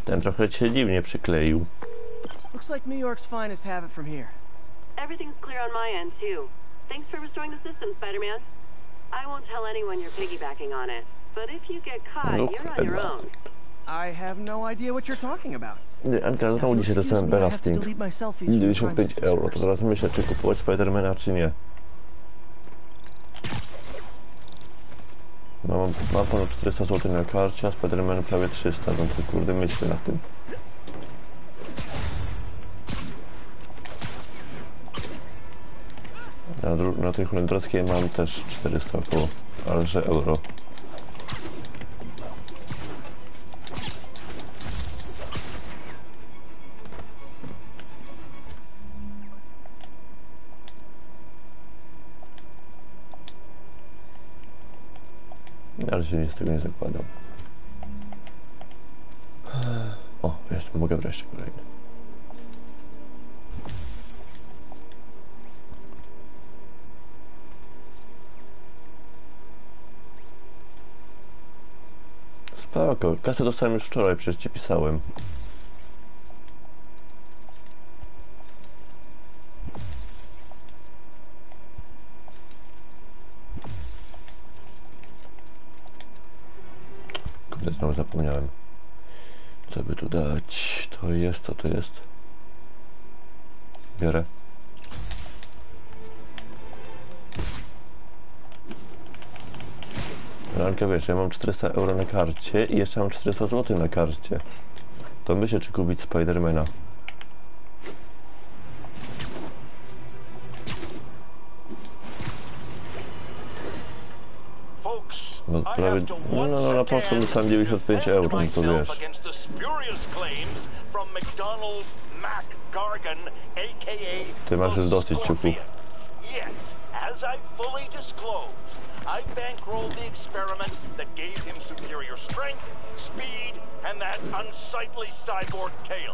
Ten trochę się dziwnie przykleił. Looks like New York's finest have it from here. Everything's clear on my end, too. Thanks for restoring the system, Spider-Man. I won't tell anyone you're piggybacking on it, but if you get caught, you're on your own. I have no idea what you're talking about. Anka, znowu dzisiaj dostałem belasting. 95 euro. To teraz myślę, czy kupować Spidermana, czy nie. Mam ponad 400 zł na karcie, a Spiderman prawie 300, no to kurde myślę nad tym. Na tej holenderskiej mam też 400 około, ale że euro. Ale się nic z tego nie zakładam. O, wiesz, mogę wreszcie kolejny. Spoko, kasę dostałem już wczoraj, przecież ci pisałem. Kurde, znowu zapomniałem. Co by tu dać? To jest, co to jest? Biorę. Ranka, wiesz, ja mam 400 euro na karcie i jeszcze mam 400 zł na karcie. To myślę, czy kupić Spidermana. No prawie, no na pocztę dostałem 95 euro, no to wiesz. Ty masz już dosyć ciuchów. I bankrolled the experiment that gave him superior strength, speed, and that unsightly cyborg tail.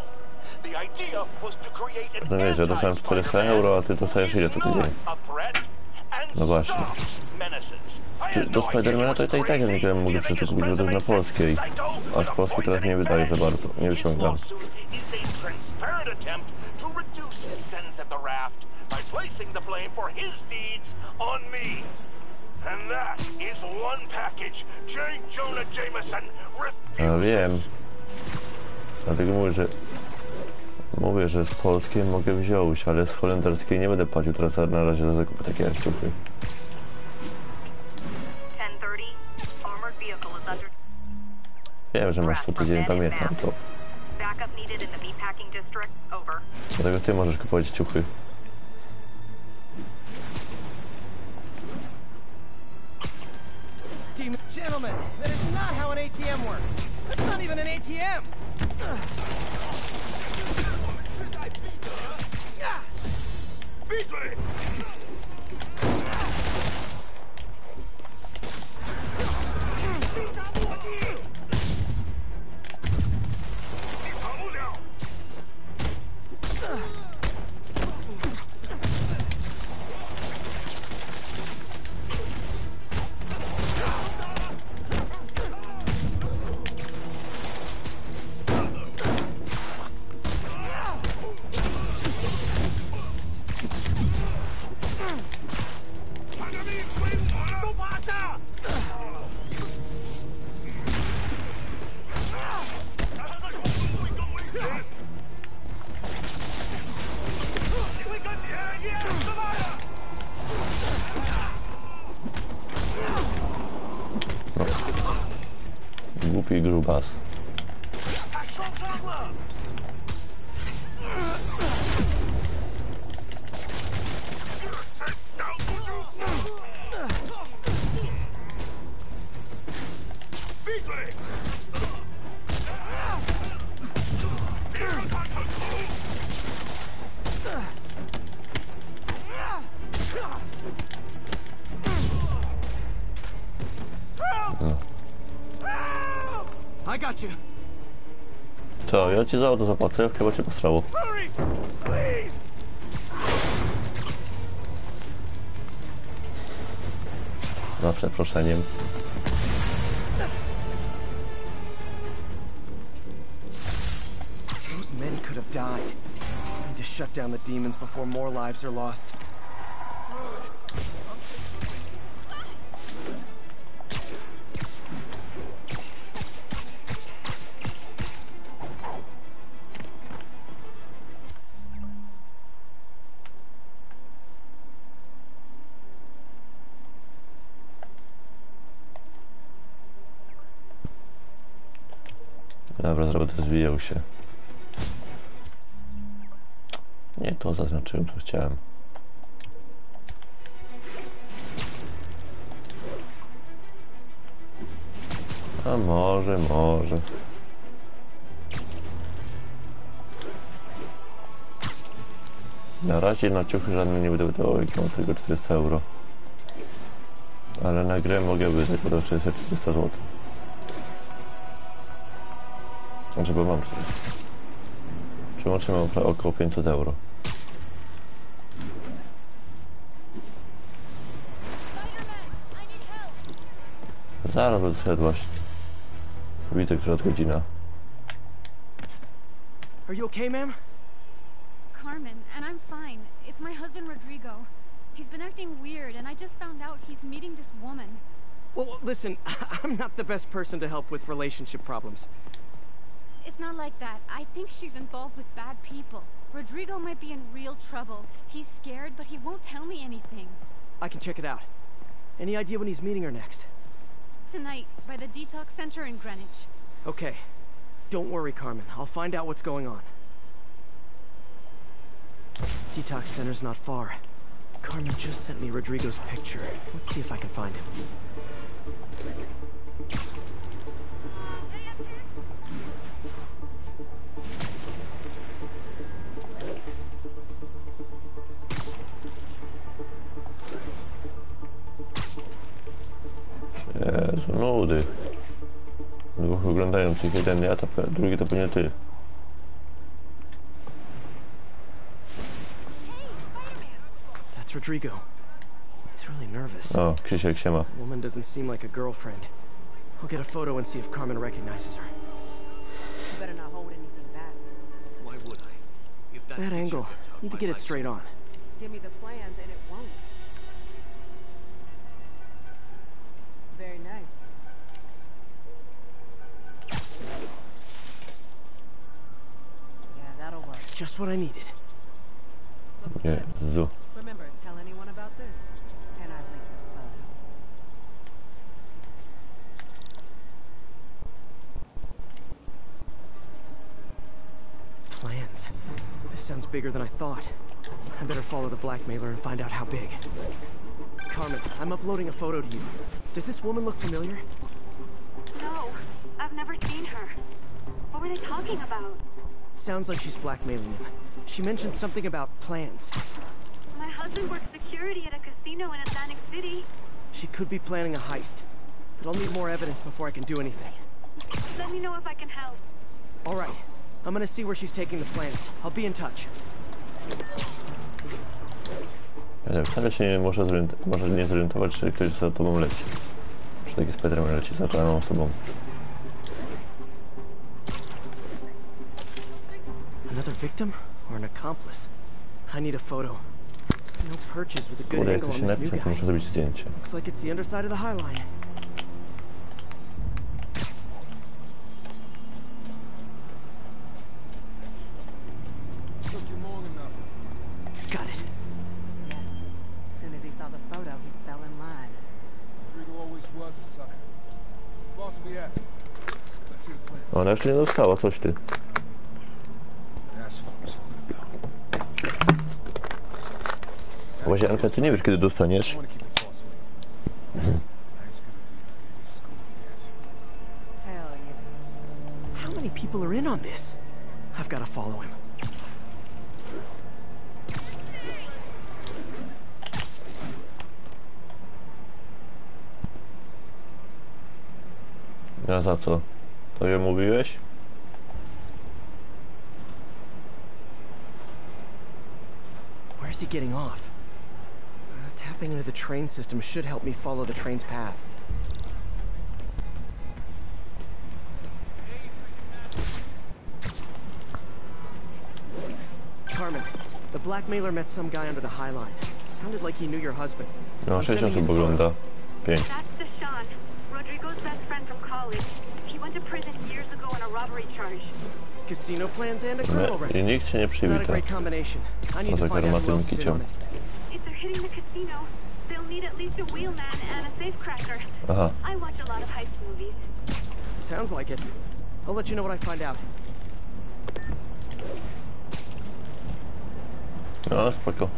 The idea was to create an No wiesz, ja dostałem 400 euro, a ty dostajesz ile co tydzień? No właśnie. Do Spidermana to i tak ja nie mogę przecież kupić, bo to jest na polskiej. A z polskiej teraz nie wydaje za bardzo, nie wyciągam. Ja wiem. Dlatego mówię, że z polskiej mogę wziąć, ale z holenderskiej nie będę płacił teraz na razie za zakupy takie arciuchy. Wiem, że masz to tydzień, pamiętam to. Dlatego ty możesz kupować ciuchy. Gentlemen, that is not how an ATM works. That's not even an ATM. Głupi grubas. I got you. Co, ja ci za auto zapłacę, chyba cię postrało. Za przeproszeniem. died. I need to shut down the demons before more lives are lost. Dobra, zrobię to, zwijał się. Nie to zaznaczyłem, co chciałem. A może. Na razie na ciuchy żadne nie będę wydawał, jak mam tylko 400 euro. Ale na grę mogę wydać po 400 zł. Znaczy, bo mam czy łącznie mam około 500 euro. Zaraz będę szedł właśnie. Widzę, że od godzina. Are you okay, ma'am? Carmen, and I'm fine. It's my husband Rodrigo. He's been acting weird, and I just found out he's meeting this woman. Well, listen, I'm not the best person to help with relationship problems. It's not like that. I think she's involved with bad people. Rodrigo might be in real trouble. He's scared, but he won't tell me anything. I can check it out. Any idea when he's meeting her next? Tonight, by the detox center in Greenwich. Okay. Don't worry, Carmen. I'll find out what's going on. Detox center's not far. Carmen just sent me Rodrigo's picture. Let's see if I can find him. Jezu, nudy. Dwóch oglądających, jeden ja, to drugi to pewnie ty. That's Rodrigo. He's really nervous. O, Krzysiek, siema. The woman doesn't seem like a girlfriend. I'll get a photo and see if Carmen recognizes her. You better not hold anything back. Why would I? If that angle. Need to get it straight on. Give me the plans and it won't. Very nice. Yeah, that'll work. Just what I needed. Jezu. Remember, tell anyone about this, and I link the photo. Plans. This sounds bigger than I thought. I better follow the blackmailer and find out how big. Carmen, I'm uploading a photo to you. Does this woman look familiar? No, I've never seen her. What were they talking about? Sounds like she's blackmailing him. She mentioned something about plans. My husband works security at a casino in Atlantic City. She could be planning a heist. But I'll need more evidence before I can do anything. Let me know if I can help. All right. I'm gonna see where she's taking the plans. I'll be in touch. Ja wcale się nie może nie zorientować, czy ktoś za tobą leci. Czy taki Spider-Man leci za tą osobą. Another victim or an accomplice? I need a photo. No perches with a good Kurde, jak angle to się on this new napisze, to muszę guy. zrobić zdjęcie. Looks like it's the underside of the High Line. Got it. Yeah. As soon as he saw the photo, he fell in line. Rodrigo always was a sucker. Boss will be happy. Let's see the plan. Ona jeszcze nie dostała, coś ty. That's what I'm talking about. Łazienka, ty nie wiesz, kiedy dostaniesz. I want to keep the boss waiting. That's gonna be the biggest school yet. Hell yeah. How many people are in on this? I've got to follow him. A za co? To je mówiłeś? Where's he getting off? Tapping into the train system should help me follow the train's path. Carmen. The blackmailer met some guy under the High Line. Sounded like he knew your husband. No, 6 osób ogląda. 5. That's Deshaun, Rodrigo's best friend from college. He went to prison years ago on a robbery charge. Casino plans and a girl already. I nikt się nie Not a przywita. great combination. I need to Poza find out who else karmatym is in on kicią. it. If they're hitting the casino, they'll need at least a wheelman and a safecracker. Aha. I watch a lot of heist movies. Sounds like it. I'll let you know what I find out. No, spoko.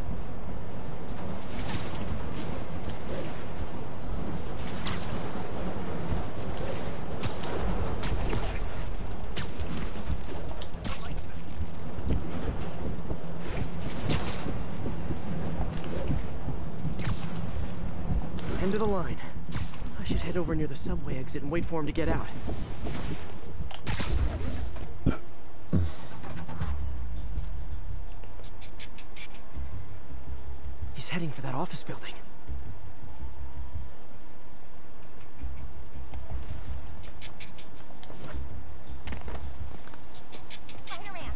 End of the line. I should head over near the subway exit and wait for him to get out. He's heading for that office building. Spider-Man,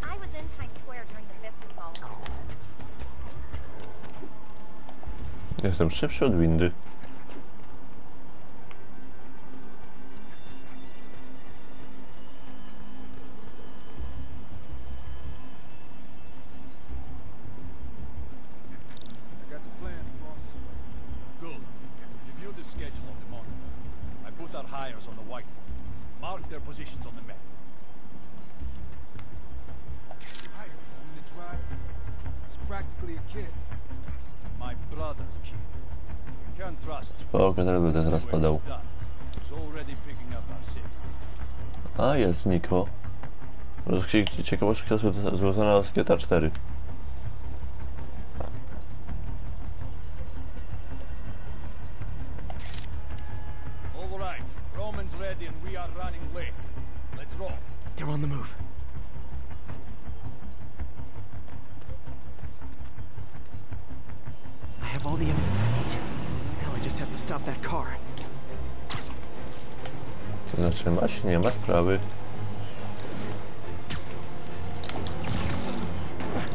I was in Times Square during the business all. Jestem szybszy od windy. Hires on the whiteboard. Mark their positions on the map. It's practically a kid. My brother's kid. Can't trust. Spoko, teraz będę zaraz padał. He's already picking up our city. A, jest Niko. Ciekawostka związana z GTA 4. Ready and we are running late. Let's roll. They're on the move. I have all the evidence I need. Now I just have to stop that car. Zatrzymać? Nie ma sprawy.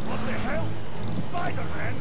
What the hell? Spider-Man!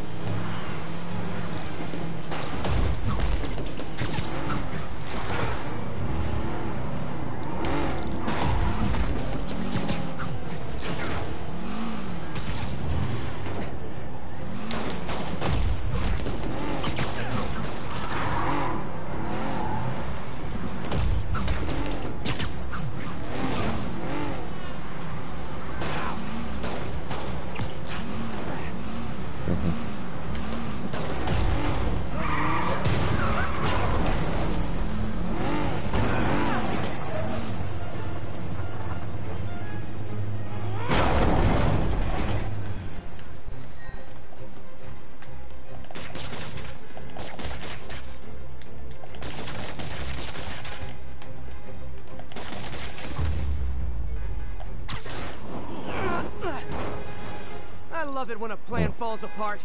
Love it when a plan falls apart.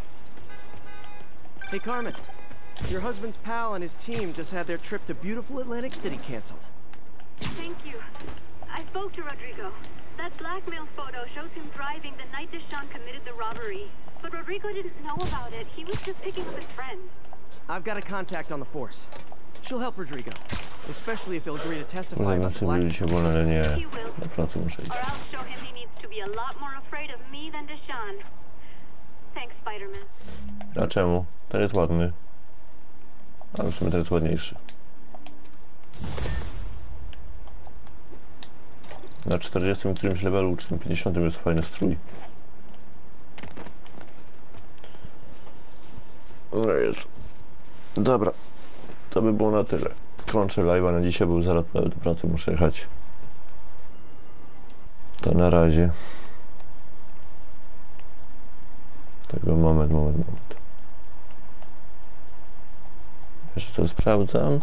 Hey, Carmen. Your husband's pal and his team just had their trip to beautiful Atlantic City canceled. Thank you. I spoke to Rodrigo. That blackmail photo shows him driving the night Deshaun committed the robbery. But Rodrigo didn't know about it. He was just picking up his friend. I've got a contact on the force. She'll help Rodrigo. Especially if he'll agree to testify about the blackmail. He will. Na pracy muszę iść. Or I'll show him he needs to be a lot more afraid of me than Deshaun. Thanks, Spider-Man. A czemu? Ten jest ładny. Ale w sumie ten jest ładniejszy. Na 40 którymś levelu, czy 50 jest fajny strój. No jest. Dobra. To by było na tyle. Kończę live'a na dzisiaj, bo zaraz do pracy muszę jechać. To na razie. Tego moment. Jeszcze to sprawdzam.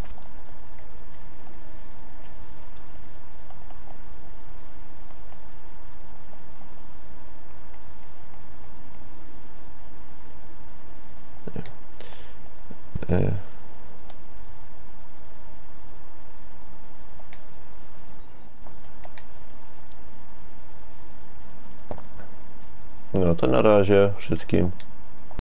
No No to na razie wszystkim.